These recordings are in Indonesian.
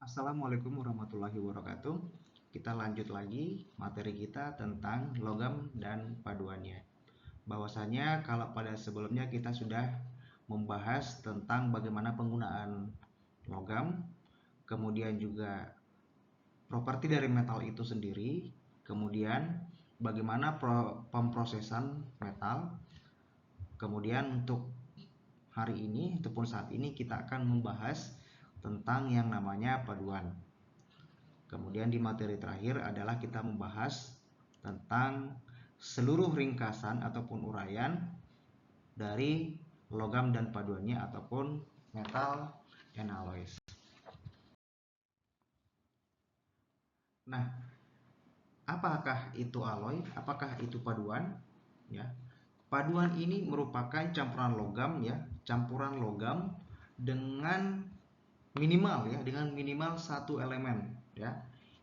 Assalamualaikum warahmatullahi wabarakatuh. Kita lanjut lagi materi kita tentang logam dan paduannya. Bahwasanya kalau pada sebelumnya kita sudah membahas tentang bagaimana penggunaan logam, kemudian juga properti dari metal itu sendiri, kemudian bagaimana pemrosesan metal. Kemudian untuk hari ini ataupun saat ini kita akan membahas tentang yang namanya paduan. Kemudian di materi terakhir adalah kita membahas tentang seluruh ringkasan ataupun uraian dari logam dan paduannya ataupun metal and alloys. Nah, apakah itu alloy? Apakah itu paduan? Ya. Paduan ini merupakan campuran logam campuran logam dengan minimal satu elemen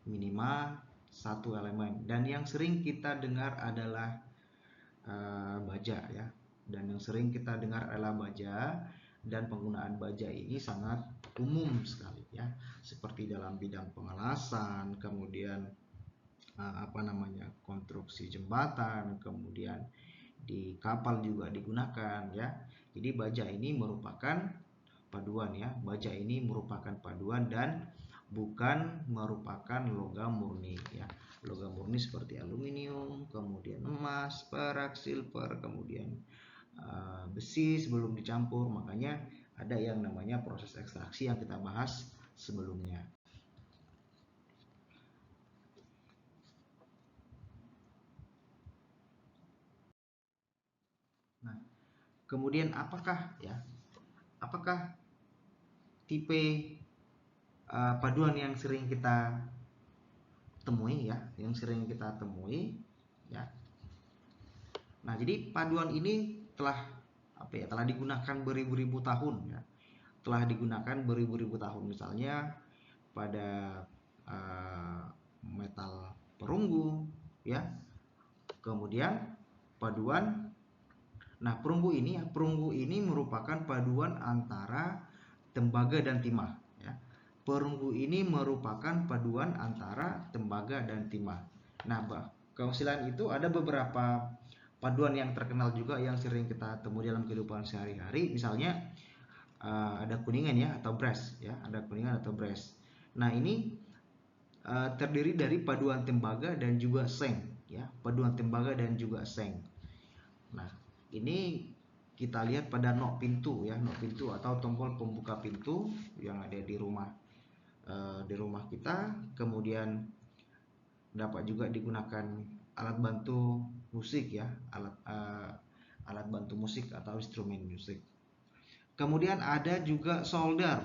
minimal satu elemen. Dan yang sering kita dengar adalah baja dan yang sering kita dengar adalah baja, dan penggunaan baja ini sangat umum sekali seperti dalam bidang pengelasan, kemudian konstruksi jembatan, kemudian di kapal juga digunakan Jadi baja ini merupakan paduan Baja ini merupakan paduan dan bukan merupakan logam murni Logam murni seperti aluminium, kemudian emas, perak, silver, kemudian besi sebelum dicampur. Makanya ada yang namanya proses ekstraksi yang kita bahas sebelumnya. Nah, kemudian apakah tipe paduan yang sering kita temui Nah, jadi paduan ini telah digunakan beribu-ribu tahun misalnya pada metal perunggu kemudian paduan. Nah, perunggu ini merupakan paduan antara tembaga dan timah Perunggu ini merupakan paduan antara tembaga dan timah. Nah, selain itu ada beberapa paduan yang terkenal juga yang sering kita temui dalam kehidupan sehari-hari. Misalnya ada kuningan atau brass ada kuningan atau brass. Nah, ini terdiri dari paduan tembaga dan juga seng paduan tembaga dan juga seng. Nah, ini kita lihat pada nok pintu nok pintu atau tombol pembuka pintu yang ada di rumah kita. Kemudian dapat juga digunakan alat bantu musik alat bantu musik atau instrumen musik. Kemudian ada juga solder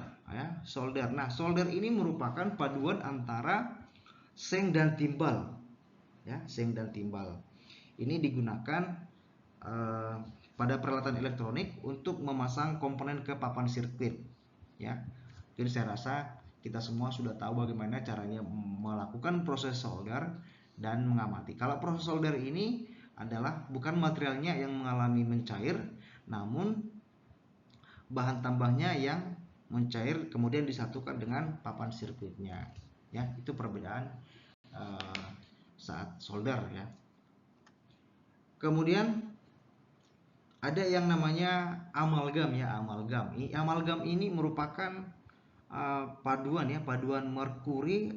solder. Nah, solder ini merupakan paduan antara seng dan timbal seng dan timbal. Ini digunakan pada peralatan elektronik untuk memasang komponen ke papan sirkuit Jadi saya rasa kita semua sudah tahu bagaimana caranya melakukan proses solder dan mengamati. Kalau proses solder ini adalah bukan materialnya yang mengalami mencair, namun bahan tambahnya yang mencair kemudian disatukan dengan papan sirkuitnya Itu perbedaan saat solder Kemudian ada yang namanya amalgam Amalgam ini merupakan paduan merkuri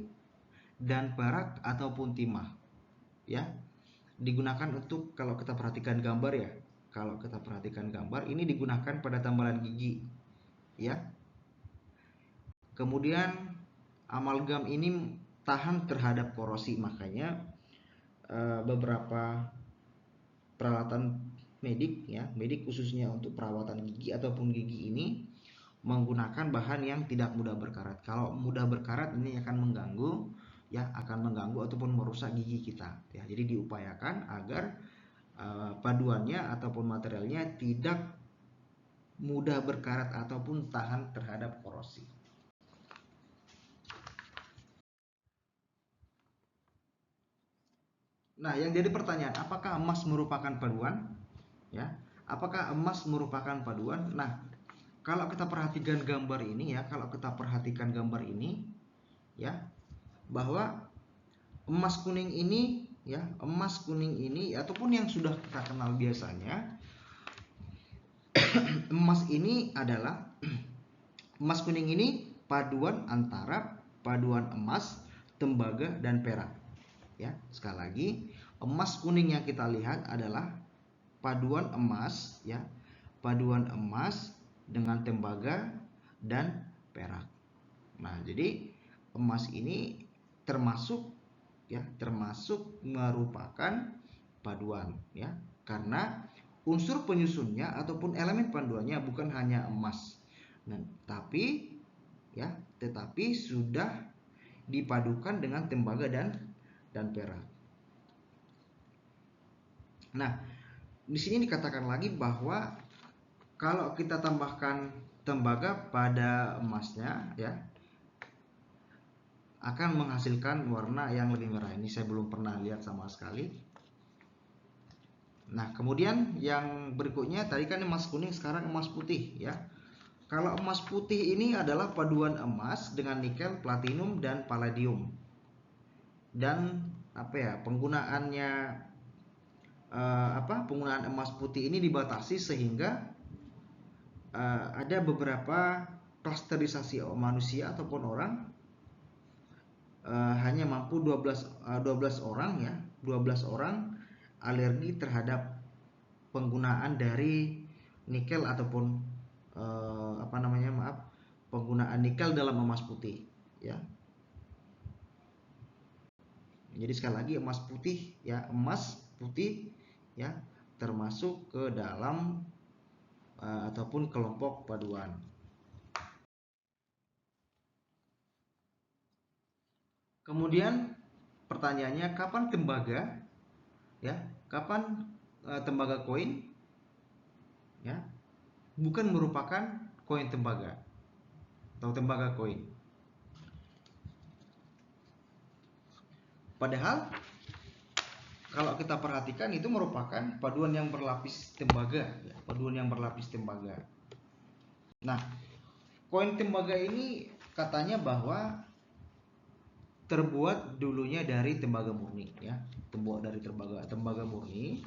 dan perak ataupun timah digunakan untuk, kalau kita perhatikan gambar ini digunakan pada tambalan gigi Kemudian amalgam ini tahan terhadap korosi, makanya beberapa peralatan medik khususnya untuk perawatan gigi ataupun gigi ini menggunakan bahan yang tidak mudah berkarat. Kalau mudah berkarat ini akan mengganggu ataupun merusak gigi kita Jadi diupayakan agar paduannya ataupun materialnya tidak mudah berkarat ataupun tahan terhadap korosi. Nah, yang jadi pertanyaan, apakah emas merupakan paduan? Apakah emas merupakan paduan? Nah, kalau kita perhatikan gambar ini ya, bahwa emas kuning ini ya, emas kuning ini ataupun yang sudah kita kenal biasanya, emas ini adalah emas kuning ini paduan antara paduan emas, tembaga dan perak. Ya, sekali lagi, emas kuning yang kita lihat adalah paduan emas ya, paduan emas dengan tembaga dan perak. Nah, jadi emas ini termasuk ya, termasuk merupakan paduan ya, karena unsur penyusunnya ataupun elemen paduannya bukan hanya emas. Nah, tetapi sudah dipadukan dengan tembaga dan perak. Nah, di sini dikatakan lagi bahwa kalau kita tambahkan tembaga pada emasnya ya, akan menghasilkan warna yang lebih merah. Ini saya belum pernah lihat sama sekali. Nah, kemudian yang berikutnya tadi kan emas kuning, sekarang emas putih ya. Kalau emas putih ini adalah paduan emas dengan nikel, platinum dan palladium. Dan penggunaannya penggunaan emas putih ini dibatasi sehingga ada beberapa klasterisasi manusia ataupun orang hanya mampu 12 orang ya, 12 orang alergi terhadap penggunaan dari nikel ataupun penggunaan nikel dalam emas putih ya. Jadi sekali lagi emas putih ya termasuk ke dalam ataupun kelompok paduan. Kemudian pertanyaannya, kapan tembaga ya, kapan tembaga koin ya bukan merupakan koin tembaga atau tembaga koin? Padahal kalau kita perhatikan itu merupakan paduan yang berlapis tembaga ya, paduan yang berlapis tembaga. Nah, koin tembaga ini katanya bahwa terbuat dulunya dari tembaga murni ya, terbuat dari tembaga murni.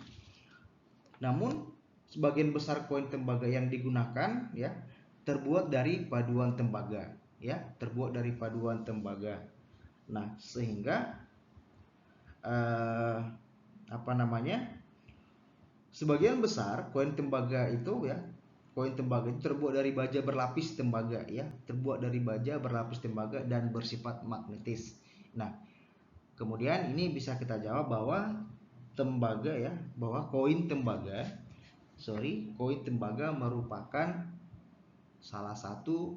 Namun sebagian besar koin tembaga yang digunakan ya terbuat dari paduan tembaga ya, terbuat dari paduan tembaga. Nah, sehingga sebagian besar koin tembaga itu ya, koin tembaga itu terbuat dari baja berlapis tembaga ya, terbuat dari baja berlapis tembaga dan bersifat magnetis. Nah, kemudian ini bisa kita jawab bahwa koin tembaga merupakan salah satu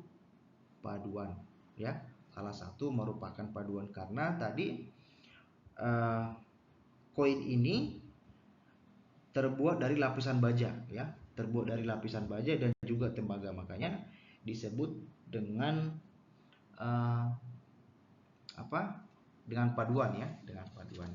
paduan ya, salah satu merupakan paduan karena tadi koin ini terbuat dari lapisan baja ya, terbuat dari lapisan baja dan juga tembaga, makanya disebut dengan dengan paduan ya, dengan paduan.